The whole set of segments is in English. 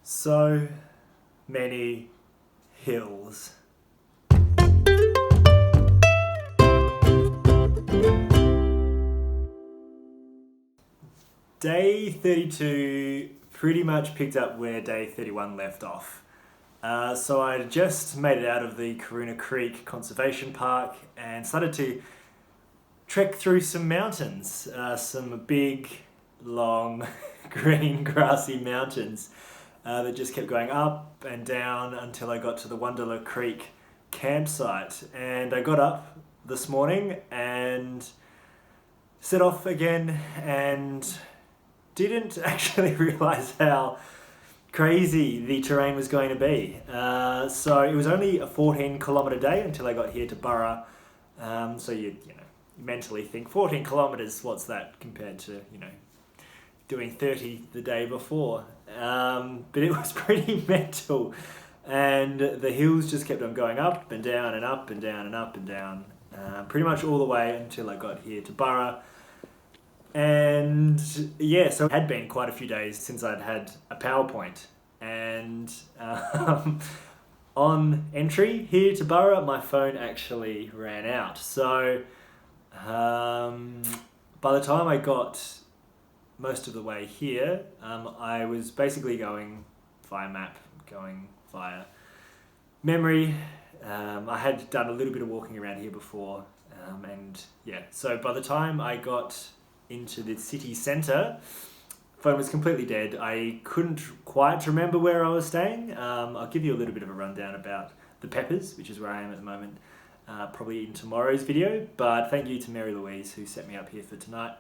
So many hills. Day 32 pretty much picked up where day 31 left off. So I just made it out of the Wandallah Creek Conservation Park and started to trek through some mountains, some big, long, green, grassy mountains that just kept going up and down until I got to the Wandallah Creek campsite. And I got up this morning and set off again and didn't actually realise how crazy the terrain was going to be. So it was only a 14-kilometre day until I got here to Burra. So you mentally think 14 kilometres, what's that compared to doing 30 the day before? But it was pretty mental, and the hills just kept on going up and down and up and down and up and down, pretty much all the way until I got here to Burra. And yeah, so it had been quite a few days since I'd had a PowerPoint, and on entry here to Burra, my phone actually ran out. So by the time I got most of the way here, I was basically going via map, going via memory. I had done a little bit of walking around here before, and yeah, so by the time I got into the city centre, phone was completely dead. I couldn't quite remember where I was staying. I'll give you a little bit of a rundown about the Peppers, which is where I am at the moment, probably in tomorrow's video, but thank you to Mary Louise who set me up here for tonight.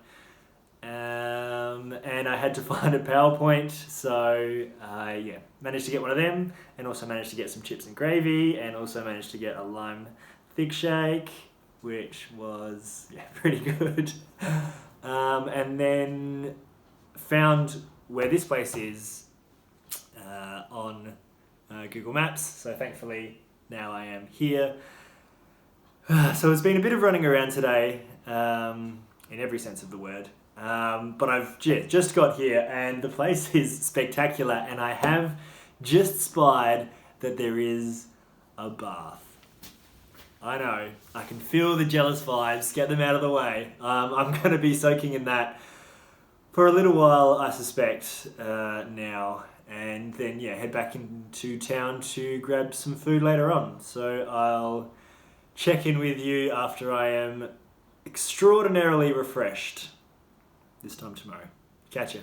And I had to find a PowerPoint, so yeah, managed to get one of them, and also managed to get some chips and gravy, and also managed to get a lime thick shake, which was pretty good. And then found where this place is on Google Maps, so thankfully now I am here. So it's been a bit of running around today, in every sense of the word, but I've just got here and the place is spectacular, and I have just spied that there is a bath. I know, I can feel the jealous vibes, get them out of the way. I'm going to be soaking in that for a little while, I suspect, now, and then head back into town to grab some food later on. So I'll check in with you after I am extraordinarily refreshed this time tomorrow. Catch ya.